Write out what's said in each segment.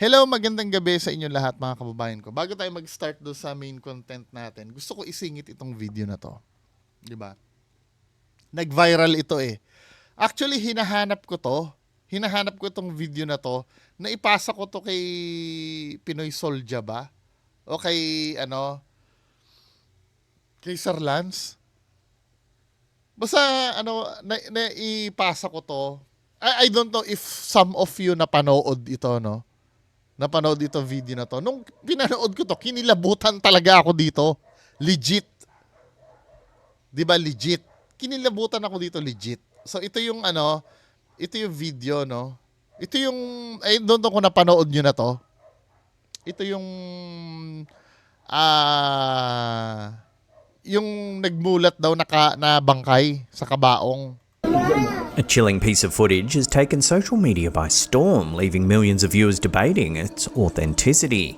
Hello, magandang gabi sa inyo lahat mga kababayan ko. Bago tayo mag-start do sa main content natin, gusto ko isingit itong video na to. 'Di ba? Nag-viral ito eh. Actually, hinahanap ko to. Hinahanap ko itong video na to. Naipasa ko to kay Pinoy Soldier ba? O kay kay Sir Lance. Basta naipasa ko to. I don't know if some of you napanood ito, no? Napanood ito video na to. Nung pinanood ko to, kinilabutan talaga ako dito. Legit. 'Di ba legit? Kinilabutan ako dito legit. So ito yung ito yung video, no? Ito yung I don't know kung napanood niyo na to. Ito yung nagmulat daw na bangkay sa Kabaong. A chilling piece of footage has taken social media by storm, leaving millions of viewers debating its authenticity.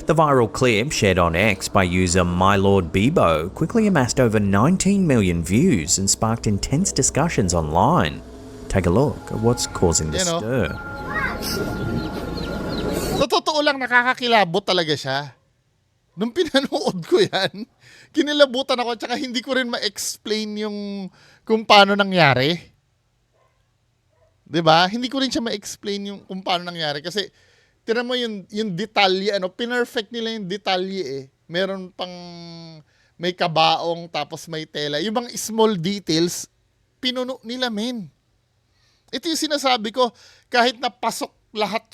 The viral clip, shared on X by user MyLordBebo, quickly amassed over 19 million views and sparked intense discussions online. Take a look at what's causing the stir. Sa totoo lang, nakakakilabot talaga siya. Nung pinanood ko yan, kinilabutan ako tsaka hindi ko rin ma-explain kung paano nangyari. 'Di ba? Hindi ko rin siya ma-explain kung paano nangyari kasi tira mo yung detalye, pinerfect nila yung detalye eh. Meron pang may kabaong tapos may tela. Yung mga small details, pinuno nila, men. Ito yung sinasabi ko, kahit napasok lahat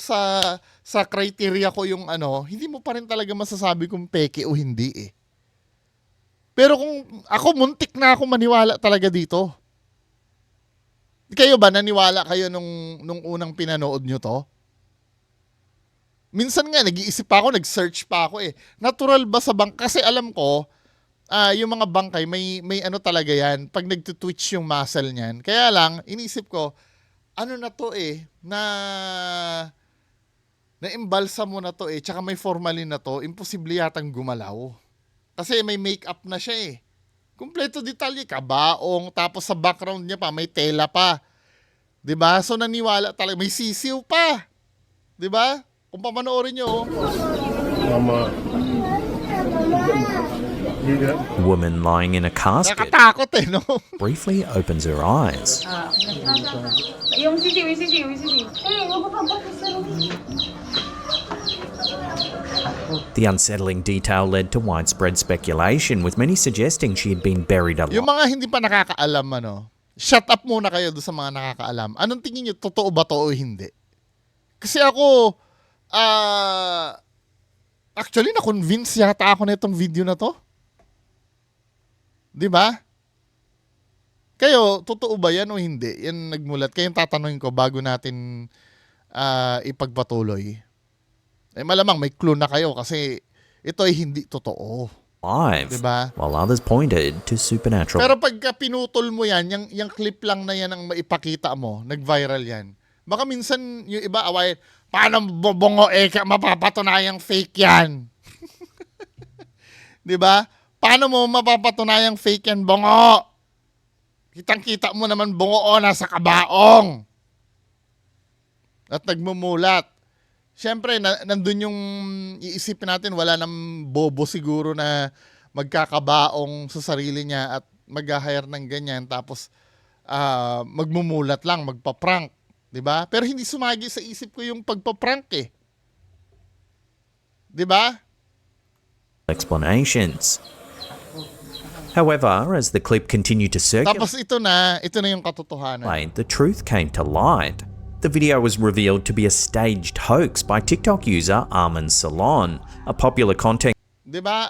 sa criteria ko yung hindi mo pa rin talaga masasabi kung peke o hindi eh. Pero kung ako, muntik na ako maniwala talaga dito. Kayo ba, naniwala kayo nung unang pinanood nyo to? Minsan nga, nag-iisip pa ako, nag-search pa ako eh. Natural ba sa bangkay? Kasi alam ko, yung mga bangkay, may talaga yan. Pag nag-twitch yung muscle niyan. Kaya lang, inisip ko, na to eh, na-imbalsa mo na to eh, tsaka may formalin na to, imposible yatang gumalaw. Kasi may makeup na siya eh. Kumpleto detalye, kabaong, tapos sa background niya pa, may tela pa. 'Di ba? So naniwala talaga, may sisiw pa. 'Di ba? Kung pamanoorin niyo, A woman lying in a casket nakatakot eh, no? briefly opens her eyes. yung sisiw. The unsettling detail led to widespread speculation, with many suggesting she had been buried alive. Yung mga hindi pa nakakaalam, shut up muna kayo doon sa mga nakakaalam. Anong tingin niyo, totoo ba to o hindi? Kasi ako, actually, na-convince yata ako na itong video na to. 'Di ba? Kayo, totoo ba yan o hindi? Yan nagmulat. Kayong tatanungin ko bago natin ipagpatuloy. Eh malamang may clue na kayo kasi ito ay hindi totoo. Diba? While others pointed to supernatural. Pero pagka pinutol mo yan, yung clip lang na yan ang maipakita mo, nag-viral yan. Baka minsan yung iba away, paano bobongo mapapatunayang fake yan? Diba? Paano mo mapapatunayang fake yan, bongo? Kitang-kita mo naman bongo nasa kabaong. At nagmumulat. Siyempre, nandun yung iisipin natin, wala nang bobo siguro na magkakabaong sa sarili niya at mag-hire ng ganyan tapos magmumulat lang, magpa-prank. 'Di ba? Pero hindi sumagi sa isip ko yung pagpa-prank eh. 'Di ba? Explanations. However, as the clip continued to circulate, Tapos ito na yung katotohanan. the truth came to light. The video was revealed to be a staged hoax by TikTok user Armin Salon, a popular content 'Di ba?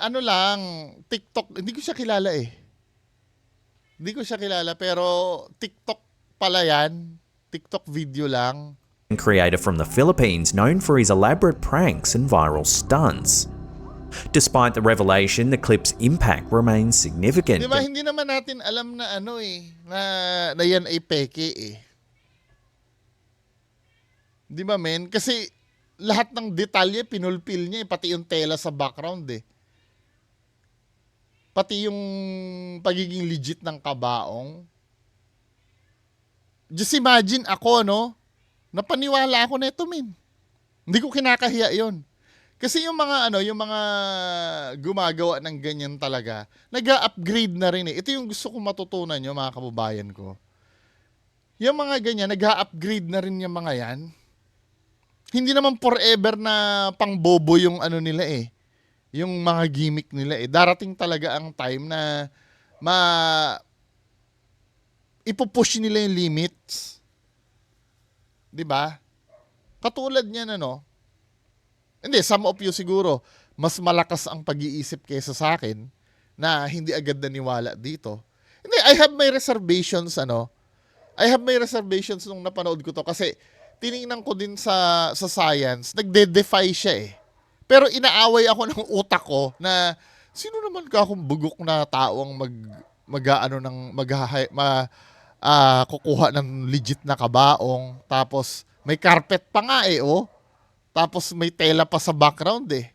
TikTok, hindi ko siya kilala eh. Hindi ko siya kilala pero TikTok pala yan. TikTok video lang. creator from the Philippines known for his elaborate pranks and viral stunts. Despite the revelation, the clip's impact remains significant. 'Di ba? Hindi naman natin alam na na yan ay peke eh. 'Di ba, men? Kasi lahat ng detalye pinulpil niya, pati yung tela sa background eh. Pati yung pagiging legit ng kabaong. Just imagine ako, napaniwala ako nito, men. Hindi ko kinakahiya yon. Kasi yung mga yung mga gumagawa ng ganyan talaga, nag-upgrade na rin eh. Ito yung gusto kong matutunan nyo, mga kababayan ko. Yung mga ganyan, nag-upgrade na rin yung mga yan. Hindi naman forever na pangbobo yung nila eh. Yung mga gimmick nila eh. Darating talaga ang time na ipupush nila yung limits. 'Di ba? Katulad niyan hindi, some of you siguro, mas malakas ang pag-iisip kaysa sa akin na hindi agad naniwala dito. Hindi, I have my reservations, I have my reservations nung napanood ko to kasi tiningnan ko din sa science, nagde-defy siya eh. Pero inaaway ako ng utak ko na sino naman ka akong bugok na taong kukuha ng legit na kabaong, tapos may carpet pa nga eh, tapos may tela pa sa background eh.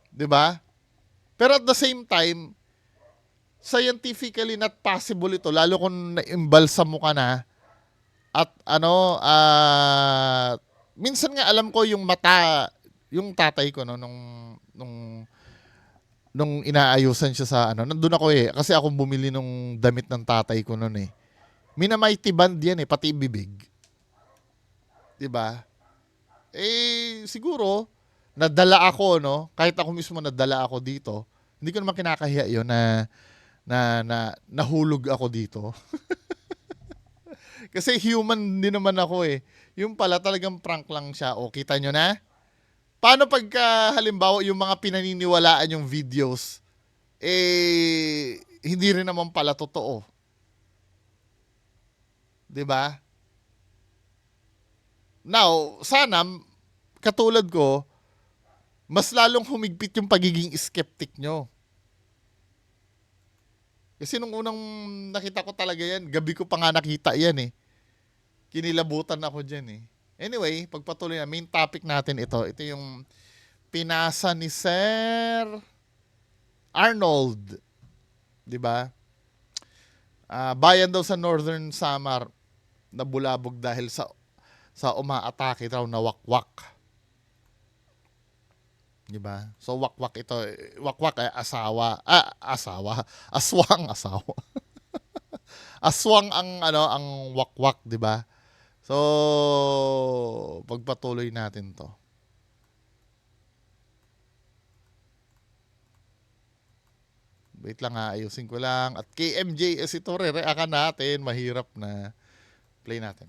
'Di ba? Pero at the same time, scientifically not possible ito lalo kung naimbalsam mo ka na at minsan nga alam ko yung tatay ko nung inaayusan siya sa nandun ako eh kasi ako bumili nung damit ng tatay ko noon eh. Minamighty band yan eh, pati bibig. 'Di ba? Siguro, nadala ako, kahit ako mismo nadala ako dito, hindi ko naman kinakahiya yun na nahulog ako dito. Kasi human din naman ako eh. Yung pala talagang prank lang siya. O, kita nyo na? Paano pagka, halimbawa, yung mga pinaniniwalaan yung videos, hindi rin naman pala totoo. 'Di ba? Now, sana, katulad ko, mas lalong humigpit yung pagiging skeptic nyo. Kasi nung unang nakita ko talaga yan, gabi ko pa nga nakita yan eh. Kinilabutan ako dyan eh. Anyway, pagpatuloy na, main topic natin ito. Ito yung pinasa ni Sir Arnold. 'Di ba? Bayan daw sa Northern Samar nabulabog dahil sa umaatake raw na wakwak. 'Di ba? So wakwak ito, wakwak ay asawa. Aswang asawa. Aswang ang wakwak, 'di ba? So pagpatuloy natin 'to. Wait lang ayusin ko lang. At KMJS ito, re-reakan natin. Mahirap na. Play natin.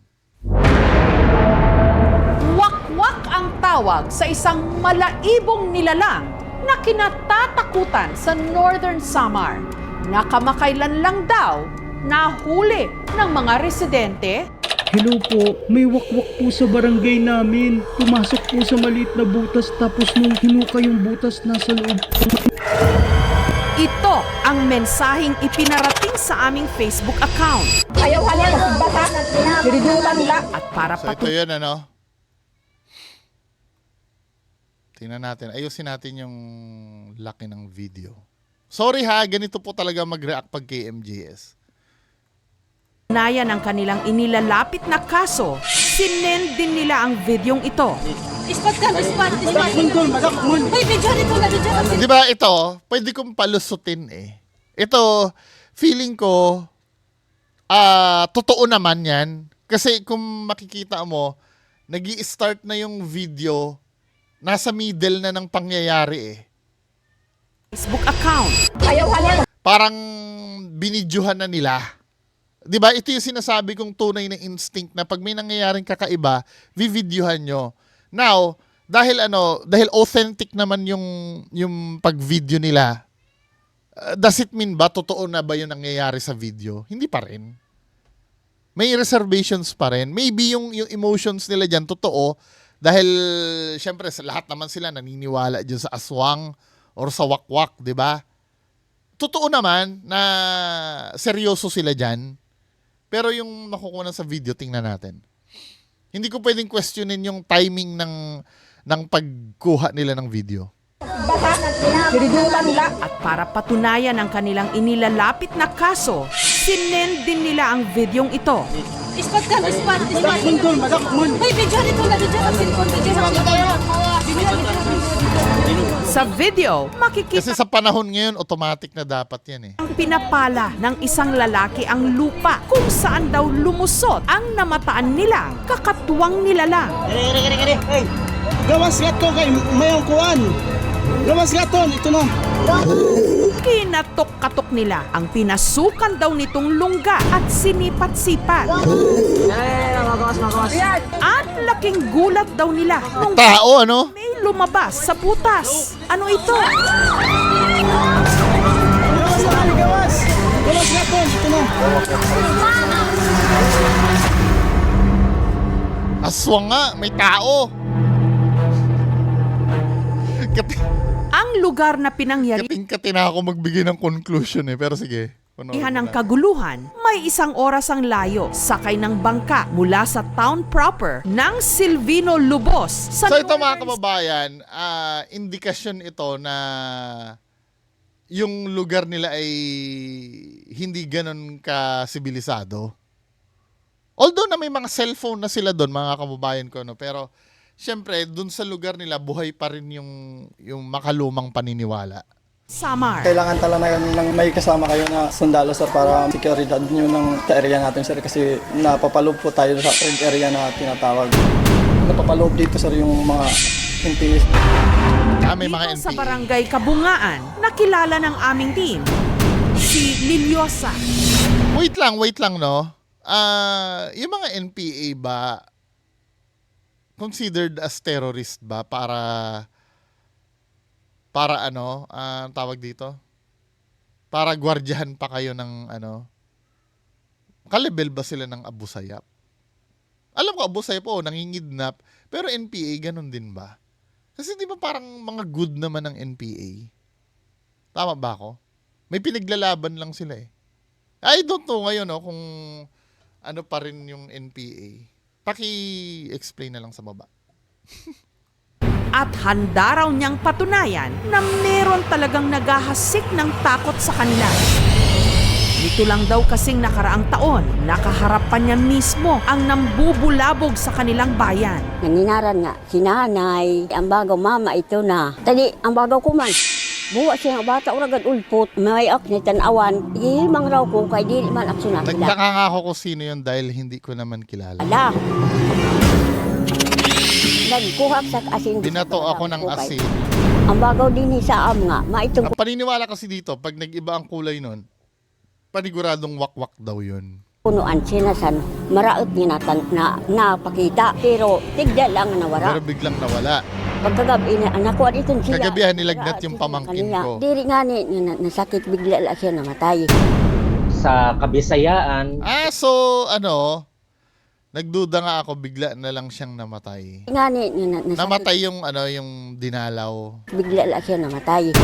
Wakwak ang tawag sa isang malaibong nilalang na kinatatakutan sa Northern Samar. Nakamakailan lang daw nahuli ng mga residente. Hello po, may wakwak po sa barangay namin. Pumasok po sa maliit na butas tapos nung hinuka yung butas nasa loob. Ito ang mensaheng ipinarating sa aming Facebook account. Ayaw halin, bata. Siridulan nila. At para So ito yun, Tingnan natin. Ayusin natin yung laki ng video. Sorry ha, ganito po talaga mag-react pag KMJS. patunayan ang kanilang inilalapit na kaso, sinend din nila ang videong ito. Ispat ka, ispat. Uy, video nito na video. Di ba ito, pwede kong palusutin eh. Ito, feeling ko, totoo naman yan. Kasi kung makikita mo, nag-i-start na yung video, nasa middle na ng pangyayari eh. Facebook account. Ayaw halin. Parang binidyuhan na nila. 'Di ba? Ito yung sinasabi kong tunay na instinct na pag may nangyayaring kakaiba, vivideohan nyo. Now, dahil authentic naman yung pag-video nila, does it mean ba totoo na ba yung nangyayari sa video? Hindi pa rin. May reservations pa rin. Maybe yung emotions nila diyan totoo dahil syempre sa lahat naman sila naniniwala diyan sa aswang or sa wakwak, 'di ba? Totoo naman na seryoso sila diyan. Pero yung nakukuha sa video, tingnan natin. Hindi ko pwedeng questionin yung timing ng pagkuha nila ng video. Bata, siridulan nila. At para patunayan ang kanilang inilalapit na kaso, Sinend din nila ang videong ito. Ispat ka, ispat. Hoy, video nito na video sa cellphone. Sa video, Kasi makikita sa panahon ngayon, automatic na dapat yan eh. ang pinapala ng isang lalaki ang lupa kung saan daw lumusot ang namataan nilang kakatwang nilalang. Hey, gawas gato kay mayong kuan. Gawas gaton, ito na. Kinatok-katok nila ang pinasukan daw nitong lungga at sinipat-sipat. At laking gulat daw nila nung Tao, ano? may lumabas sa butas. Ano ito? Gawas na kay gawas. Gawas gaton, ito na. Aswang nga, may tao. Ang lugar na pinangyarihan Kating-kati na ako magbigay ng conclusion eh. Pero sige. panoorin ng mo na. kaguluhan, may isang oras ang layo sakay ng bangka mula sa town proper ng Silvino Lubos sa So ito mga northern kababayan, indikasyon ito na yung lugar nila ay hindi ganun ka-sibilisado. Although na may mga cellphone na sila doon, mga kababayan ko, no? Pero syempre, doon sa lugar nila, buhay pa rin yung makalumang paniniwala. Samar. Kailangan talaga ng may kasama kayo na sundalo sir para seguridad nyo ng area natin sir kasi napapaloob po tayo sa red area na tinatawag. Napapaloob dito sir yung mga NPS. May mga Dito sa NPA. barangay Kabungaan, nakilala ng aming team, si Liliosa. Wait lang, no? Yung mga NPA ba considered as terrorist ba para ano, tawag dito? Para gwardiyahan pa kayo ng ano? Kalibel ba sila ng Abu Sayyaf? Alam ko Abu Sayyaf nangingidnap, pero NPA ganun din ba? Kasi di ba parang mga good naman ng NPA? Tama ba ako? May pinaglalaban lang sila eh. I don't know ngayon no, kung ano pa rin yung NPA. Paki-explain na lang sa baba. At handa raw niyang patunayan na meron talagang naghahasik ng takot sa kanila. Nito lang daw kasing nakaraang taon, nakaharap pa niya mismo ang nambubulabog sa kanilang bayan. Naninaran nga, si nanay, ang bagaw mama ito na. Tadi, ang bagaw ko man. Buwa siya nga bata, uragad ulpot, may ak ni tanawan. Ihimang raw ko kay dili man aksyon na sila. Nagtaka nga ako kung sino yun dahil hindi ko naman kilala. Ala. Nagkuhak sa asin. Binato ako ng asin. Ang bagaw din sa am nga, maitong Ang paniniwala kasi dito, pag nag-iba ang kulay nun, paniguradong wakwak daw yun. punuan sinasan, maraot niya na napakita. Pero tigda lang na nawara. Pero biglang nawala. Pagkagabi na nakuha dito siya. Kagabihan nilagnat yung pamangkin ko. Diri nga ni nasakit bigla lang siya namatay. Sa Kabisayaan, So ano, nagduda nga ako, bigla na lang siyang namatay. Nga ni nasakit Namatay yung ano, yung dinalaw. bigla lang siya namatay.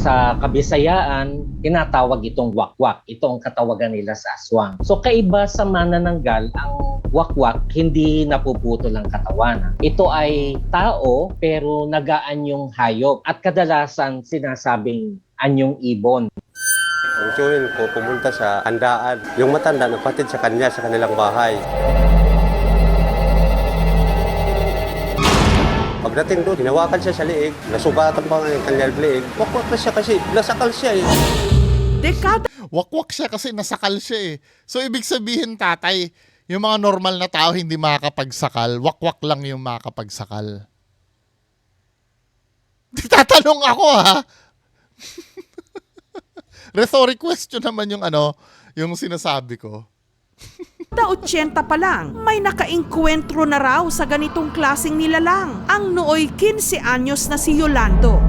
sa Kabisayaan, tinatawag itong wakwak. Ito ang katawagan nila sa aswang. So kaiba sa manananggal, ang wakwak hindi napuputol ang katawan. Ito ay tao pero nagaan hayop at kadalasan sinasabing anyong ibon. Ang tiyuhin ko, pumunta sa handaan. Yung matanda, nagpatid sa kanya sa kanilang bahay. Pagdating doon, hinawakan siya sa liig. Nasugatan pa ang kanyang liig. Wakwak na siya kasi nasakal siya eh. Dekada Wakwak siya kasi nasakal siya eh. So ibig sabihin tatay, yung mga normal na tao hindi makakapagsakal, wakwak lang yung makakapagsakal. Tatanong ako ha. Rhetoric question naman yung ano, yung sinasabi ko. 80 pa lang, may nakainkwentro na raw sa ganitong klaseng nilalang. Ang nooy 15 anyos na si Yolando.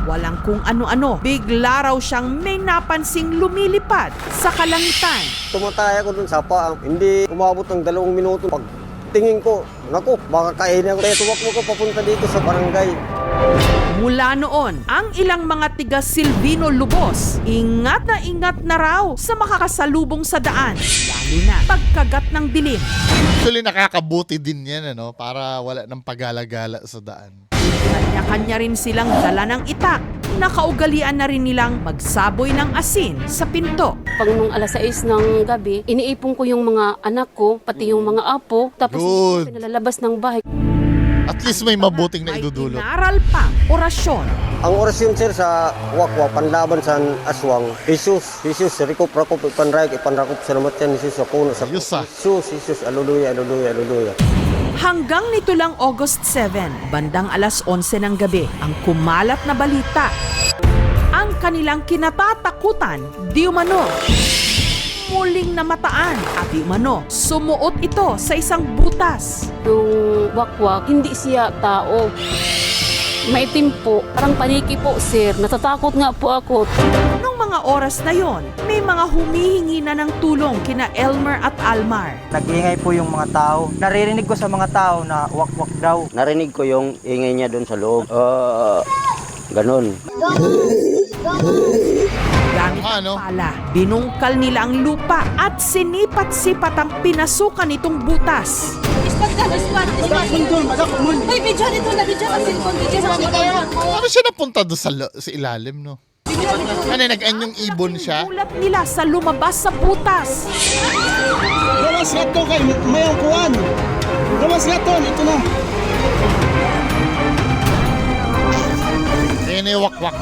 Walang kung ano-ano, bigla raw siyang may napansing lumilipad sa kalangitan. Tumataya ko dun sa paang. Hindi umabot ng 2 minuto. Pag tingin ko, naku, baka kainin ako. Kaya tumakbo ko papunta dito sa barangay. Mula noon, ang ilang mga tiga Silvino Lubos, ingat na raw sa makakasalubong sa daan, lalo na pagkagat ng dilim. Actually nakakabuti din yan ano, para wala ng pagala-gala sa daan. Kanya-kanya rin silang dala ng itak. Nakaugalian na rin nilang magsaboy ng asin sa pinto. Pag nung alas 6 ng gabi, iniipon ko yung mga anak ko, pati yung mga apo. Tapos Good. pinalalabas ng bahay. At least may mabuting na May idudulot. inaral pang orasyon. Ang orasyon sir sa wakwak, panlaban sa aswang, Jesus, rikop, rakop, ipanrakop, salamat yan, Jesus, sa puno, sa Ayos, ah. Jesus, aleluya, aleluya, aleluya. Hanggang nito lang August 7, bandang alas 11 ng gabi, ang kumalat na balita. Ang kanilang kinatatakutan, di umano, muling namataan at di umano, sumuot ito sa isang butas. Yung wakwak, hindi siya tao. Maitim po, parang paniki po sir. Natatakot nga po ako. Nung mga oras na yon, may mga humihingi na ng tulong kina Elmer at Almar. Nag-iingay po yung mga tao. Naririnig ko sa mga tao na wakwak daw. Narinig ko yung ingay niya doon sa loob. Ganon. Gamit Ano? ang pala, binungkal nila ang lupa at sinipat-sipat ang pinasukan nitong butas. Ispat ka, ispat. Uy, video nito na, video ka, cellphone, video sa mga. Ano siya napunta doon sa ilalim, no? Ano, nag-anyong ibon siya? Ulat nila sa lumabas sa butas. Gawas nga to kay mayang kuwan. Gawas nga to, ito na. Kaya na yung wakwak.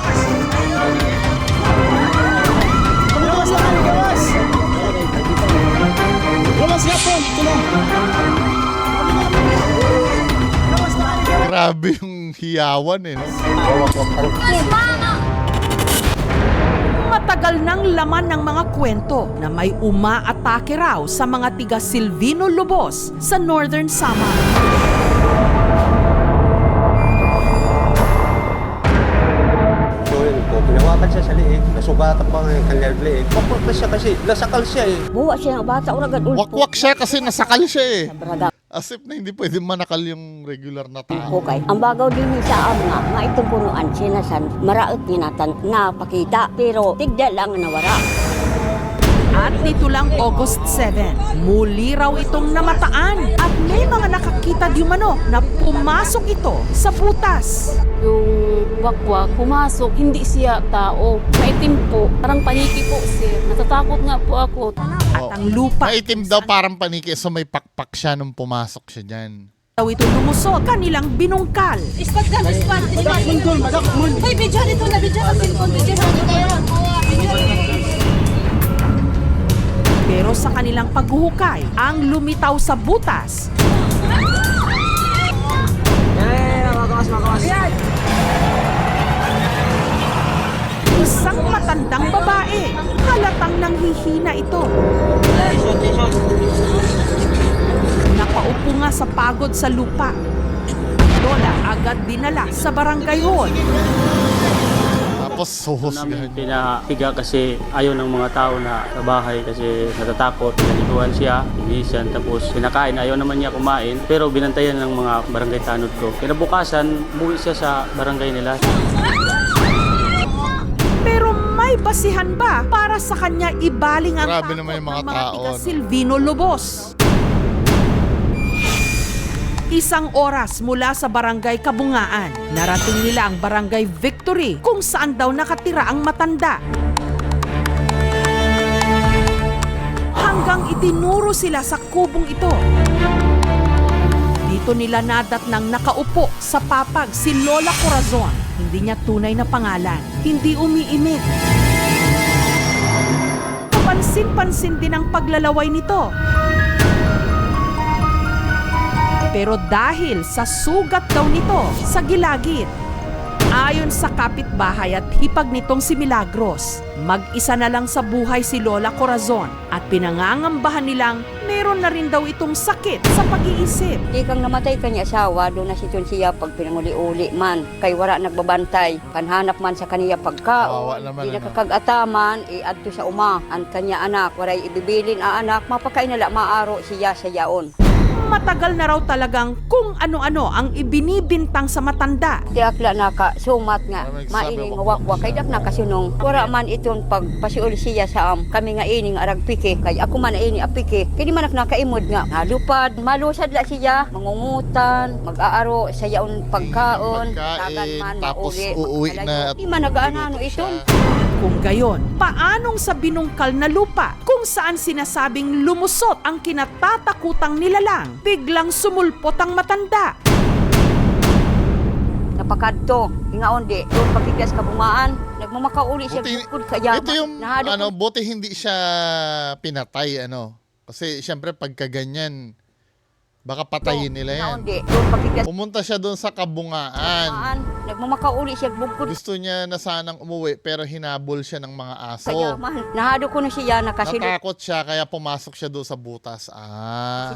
Gawas na kayo, gawas. Gawas nga to, ito na. Grabe yung hiyawan, eh, no? Matagal nang laman ng mga kwento na may umaatake raw sa mga tiga Silvino Lobos sa Northern Samar. So yun po, pinawakan siya sa liig, nasugatan pa ng kanyang liig. Wakwak na siya kasi, nasakal siya eh. Buwa siya ang bata, uragad ulpot. Wakwak siya kasi nasakal siya, eh. Braga As if na hindi pwede manakal yung regular na ko tao. kay. Ang bagaw din ni sa nga, maitong punuan sinasan, maraot ninatan na pakita. Pero tigda lang nawara. At nito lang August 7, muli raw itong namataan at may mga nakakita di umano na pumasok ito sa butas. Yung wakwak, pumasok, hindi siya tao. Maitim po, parang paniki po sir. Natatakot nga po ako. At ang lupa Maitim daw parang paniki, so may pakpak siya nung pumasok siya dyan. daw ito lumusot, kanilang binungkal. Ispat ka, ispat. Uy, video nito na, video ka, cellphone, video sa mga. Pero sa kanilang paghuhukay, ang lumitaw sa butas isang matandang babae. Halatang nanghihina ito. Nakaupo nga sa pagod sa lupa. Lola agad dinala sa barangay hall. Tapos suhusgahan niya. Pinahiga kasi ayaw ng mga tao na sa bahay kasi natatakot. Pinaliguan siya, inisan, tapos pinakain. Ayaw naman niya kumain pero binantayan ng mga barangay tanod ko. Kinabukasan, umuwi siya sa barangay nila. Pero may basihan ba para sa kanya ibaling ang Grabe takot naman yung ng mga mga tao, tiga no? Silvino Lobos? Isang oras mula sa barangay Kabungaan, narating nila ang barangay Victory kung saan daw nakatira ang matanda. Hanggang itinuro sila sa kubong ito. Dito nila nadat ng nakaupo sa papag si Lola Corazon. Hindi niya tunay na pangalan, hindi umiimik. Kapansin-pansin din ang paglalaway nito. Pero dahil sa sugat daw nito sa gilagid, ayon sa kapitbahay at hipag nitong si Milagros, mag-isa na lang sa buhay si Lola Corazon at pinangangambahan nilang meron na rin daw itong sakit sa pag-iisip. Di kang namatay kanya asawa, doon na siya pag pinanguli-uli man. Kay wara nagbabantay, kanhanap man sa kaniya Kawawa pagkaon. naman, Di ano? nakakagataman, iadto sa uma. Ang kanya anak, waray ibibilin a anak, mapakainala maaro siya sa yaon. matagal na raw talagang kung ano-ano ang ibinibintang sa matanda. Di akla naka sumat nga Ano nagsasabi maining ako? wakwak kay dak nakasunong. Wala man iton pagpasiul siya sa kami nga ining arag pike kay ako man ini apike. Kini man nakaimod nga nalupad, malusad la siya, mangungutan, mag-aaro sa yaon pagkaon, dagan man tapos mauli, uuwi magkalayo. na. Di man nagaanano iton. Kung gayon, paanong sa binungkal na lupa kung saan sinasabing lumusot ang kinatatakutang nilalang, biglang sumulpot ang matanda? Napakadto, ingaon di, doon pagigas kabungaan, nagmamakauli siya Buti, bukod kaya ito yung, nahado buti hindi siya pinatay, Kasi, syempre, pagka ganyan, baka patayin nila yan. Ingaon di, doon pagigas Pumunta siya doon sa kabungaan. kabungaan, nagmamakauli siya bukod Gusto niya na sanang umuwi, pero hinabol siya ng mga aso. kaya man. Nahado ko na siya nakasilip. Natakot siya, kaya pumasok siya doon sa butas.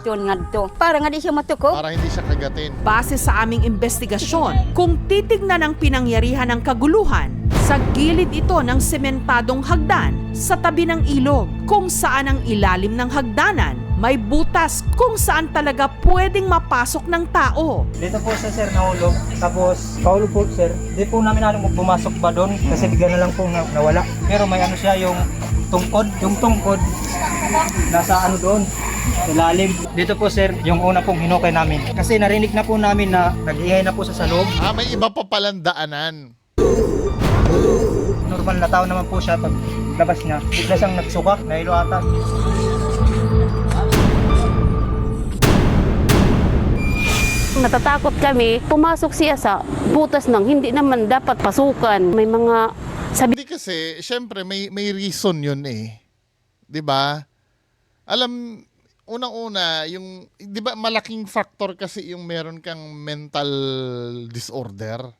Iton nga dito. Para nga di siya matuko. Para hindi siya kagatin. Base sa aming investigasyon, kung titignan ang pinangyarihan ng kaguluhan, sa gilid ito ng sementadong hagdan sa tabi ng ilog, kung saan ang ilalim ng hagdanan may butas kung saan talaga pwedeng mapasok ng tao. Dito po siya sir nahulog, tapos kahulog po sir. Di po namin alam kung pumasok ba doon kasi bigla na lang po nawala. Pero may ano siya yung tungkod nasa ano doon, ilalim. Dito po sir, yung una pong hinukay namin. Kasi narinig na po namin na nag-ihay na po sa loob. May iba pa palang daanan. Normal na tao naman po siya pag labas niya. Bigla siyang nagsuka, nahilo ata. Natatakot kami, pumasok siya sa butas ng hindi naman dapat pasukan. May mga Hindi kasi, syempre, may reason yun eh. 'Di ba? Alam, unang-una, yung, 'di ba, malaking factor kasi yung meron kang mental disorder.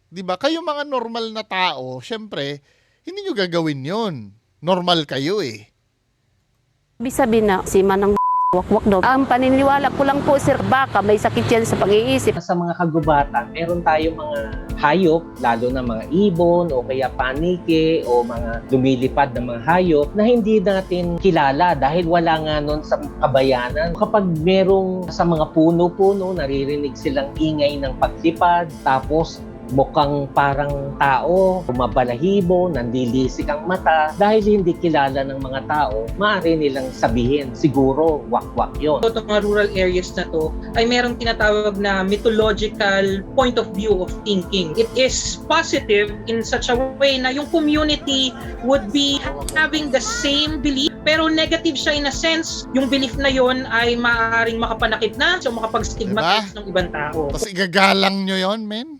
'Di ba? Kayo mga normal na tao, syempre, hindi nyo gagawin yun. Normal kayo eh. sabi na si Manang wakwak daw. Ang paniniwala ko lang po sir, baka may sakit yan sa pag-iisip. Sa mga kagubatan, meron tayong mga hayop, lalo na mga ibon o kaya panike o mga lumilipad na mga hayop na hindi natin kilala dahil wala nga nun sa kabayanan. Kapag merong sa mga puno-puno, naririnig silang ingay ng paglipad, tapos mukhang parang tao, bumabalahibo, nandilisik ang mata. Dahil hindi kilala ng mga tao, maaari nilang sabihin, siguro wakwak yun. Ito mga rural areas na to ay merong tinatawag na mythological point of view of thinking. It is positive in such a way na yung community would be having the same belief, pero negative siya in a sense. Yung belief na yon ay maaaring makapanakit na o makapag-stigmatize ng ibang tao. Tapos igagalang nyo yon, men?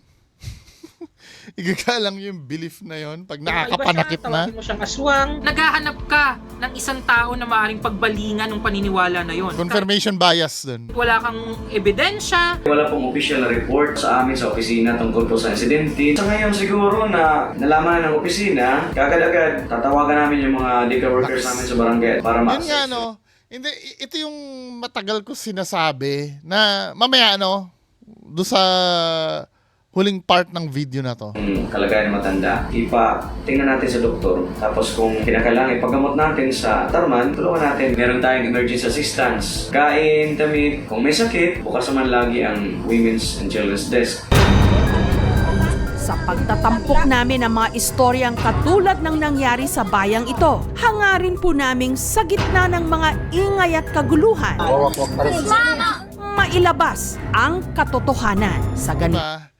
Igagalang yung belief na yon pag nakakapanakit na. Tawagin mo siyang aswang. Naghahanap ka ng isang tao na maaaring pagbalingan ng paniniwala na yon. Confirmation bias dun. Wala kang ebidensya. Wala pong official na report sa amin sa opisina tungkol po sa insidente. Sa ngayon siguro na nalaman ng opisina, kagad-agad tatawagan namin yung mga DECA workers namin sa barangay para Yun nga, no? Hindi, ito yung matagal ko sinasabi na mamaya, doon sa huling part ng video na to. Kalagayan ng matanda, tingnan natin sa doktor. Tapos kung kinakailangan ipaggamot natin sa Tarman, tulungan natin. Meron tayong emergency assistance. Kain, damit, kung may sakit, bukas naman lagi ang Women's and Children's Desk. Sa pagtatampok namin ng mga istoryang katulad ng nangyari sa bayang ito, hangarin po naming sa gitna ng mga ingay at kaguluhan, mailabas ang katotohanan sa ganito.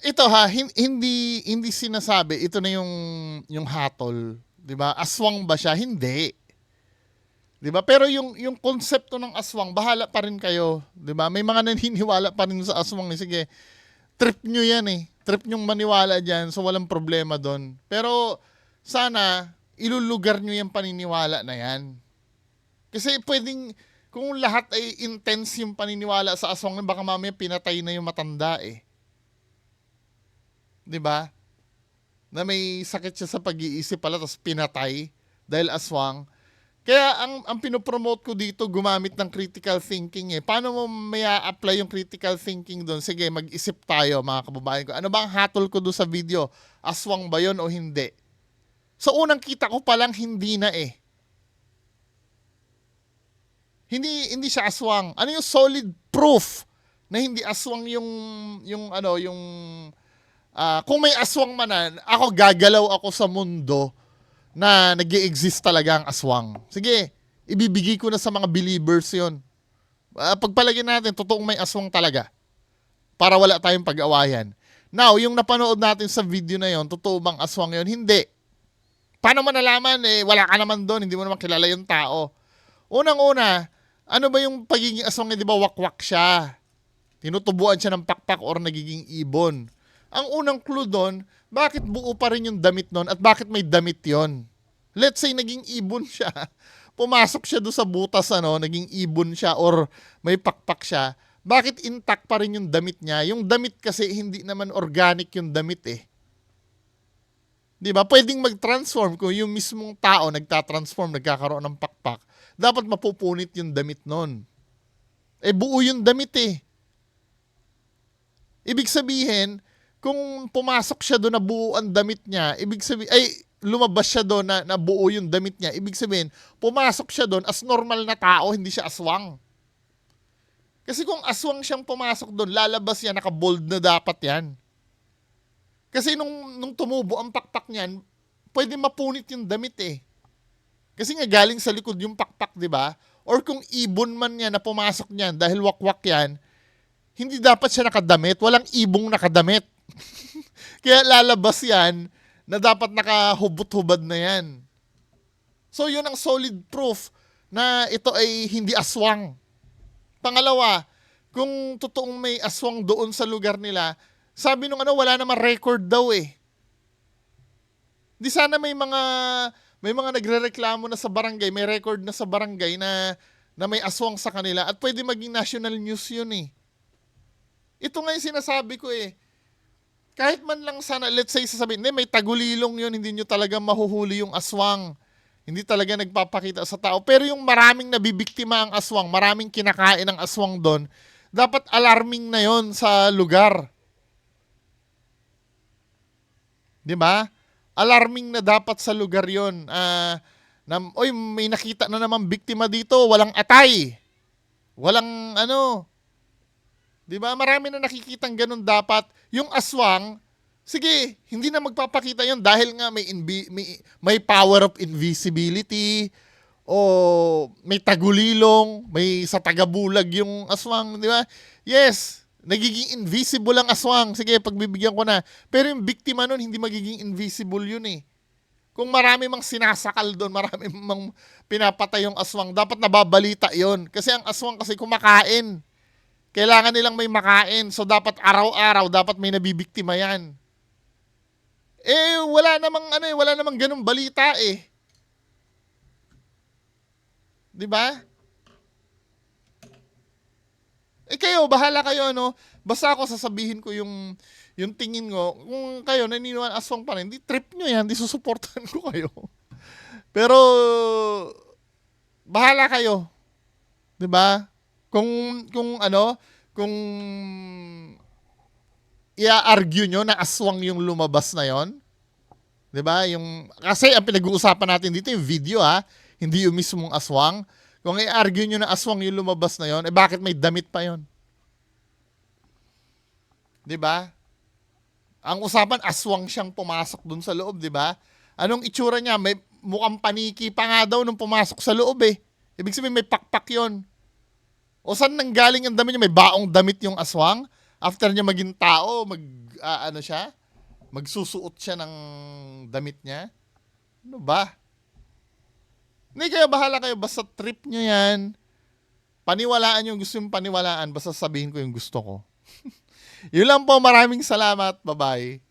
Ito hindi sinasabi, ito na yung hatol, 'di ba? Aswang ba siya? Hindi. 'Di ba? Pero yung konsepto ng aswang, bahala pa rin kayo, 'di ba? May mga naniniwala pa rin sa aswang, sige. Trip nyo yan eh. Trip nyong maniwala diyan, so walang problema doon. Pero sana ilulugar nyo yung paniniwala na yan. Kasi pwedeng, kung lahat ay intense yung paniniwala sa aswang, baka mamaya pinatay na yung matanda eh. 'Di ba? Na may sakit siya sa pag-iisip pala tapos pinatay dahil aswang. Kaya ang pinopromote ko dito, gumamit ng critical thinking eh. Paano mo may apply yung critical thinking doon? Sige, mag-isip tayo mga kababayan ko. Ano ba ang hatol ko doon sa video? Aswang ba yun o hindi? So unang kita ko palang hindi na eh. Hindi siya aswang. Ano yung solid proof na hindi aswang kung may aswang manan, ako gagalaw ako sa mundo na nag-i-exist talaga ang aswang. Sige, ibibigay ko na sa mga believers yon. Pagpalagyan natin, totoong may aswang talaga. Para wala tayong pag-awayan. Now, yung napanood natin sa video na yon, totoo bang aswang yon? Hindi. Paano mo nalaman? Wala ka naman doon, hindi mo naman kilala yung tao. Unang-una, ano ba yung pagiging aswang niya? Di ba wakwak siya? Tinutubuan siya ng pakpak or nagiging ibon. Ang unang clue doon, bakit buo pa rin yung damit nun at bakit may damit yon? Let's say naging ibon siya. Pumasok siya doon sa butas, naging ibon siya or may pakpak siya. Bakit intact pa rin yung damit niya? Yung damit kasi hindi naman organic yung damit eh. Di ba? Pwedeng mag-transform kung yung mismong tao nagtatransform, nagkakaroon ng pakpak. Dapat mapupunit yung damit nun. Buo yung damit eh. Ibig sabihin, kung pumasok siya doon na buo ang damit niya, lumabas siya doon na buo yung damit niya, ibig sabihin, pumasok siya doon as normal na tao, hindi siya aswang. Kasi kung aswang siyang pumasok doon, lalabas yan, naka-bold na dapat yan. Kasi nung tumubo ang pakpak niyan, pwede mapunit yung damit eh. Kasi nga galing sa likod yung pakpak, di ba? Or kung ibon man yan na pumasok niyan dahil wakwak yan, hindi dapat siya nakadamit. Walang ibong nakadamit. Kaya lalabas yan na dapat nakahubot-hubad na yan. So yun ang solid proof na ito ay hindi aswang. Pangalawa, kung totoong may aswang doon sa lugar nila, sabi nung wala naman record daw eh. Di sana may mga nagrereklamo na sa barangay, may record na sa barangay na may aswang sa kanila at pwede maging national news yun eh. Ito nga yung sinasabi ko eh. Kahit man lang sana, let's say sasabihin, may tagulilong yun, hindi nyo talaga mahuhuli yung aswang. Hindi talaga nagpapakita sa tao. Pero yung maraming nabibiktima ang aswang, maraming kinakain ang aswang doon, dapat alarming na yon sa lugar. Di ba? Alarming na dapat sa lugar yon. May nakita na naman biktima dito, walang atay. Walang di ba? Marami na nakikitang ganun dapat. Yung aswang, sige, hindi na magpapakita yon dahil nga may power of invisibility o may tagulilong, may sa tagabulag yung aswang, di ba? Yes, nagiging invisible ang aswang. Sige, pagbibigyan ko na. Pero yung biktima nun, hindi magiging invisible yun eh. Kung marami mang sinasakal doon, marami mang pinapatay yung aswang, dapat nababalita yon. Kasi ang aswang kasi kumakain. Kailangan nilang may makain. So, dapat araw-araw, dapat may nabibiktima yan. Wala namang ganung balita eh. Di ba? Kayo, bahala kayo, Basta ako sasabihin ko yung tingin ko. Kung kayo naniniwala aswang pa rin, di trip nyo yan, di susuportahan ko kayo. Pero, bahala kayo. Di ba? Kung i-argue nyo na aswang yung lumabas na yon, 'di ba? Kasi ang pinag-uusapan natin dito yung video hindi yung mismong aswang. Kung i-argue nyo na aswang yung lumabas na yon, bakit may damit pa yon? 'Di ba? Ang usapan aswang siyang pumasok dun sa loob, 'di ba? Anong itsura niya? May mukhang paniki pa nga daw nung pumasok sa loob eh. Ibig sabihin may pakpak yon. O saan nanggaling ang damit niya? May baong damit yung aswang? After niya maging tao, magsusuot siya ng damit niya? Ano ba? Hindi kayo, bahala kayo. Basta trip nyo yan. Paniwalaan yung gusto yung paniwalaan. Basta sabihin ko yung gusto ko. Yun lang po. Maraming salamat. Bye-bye.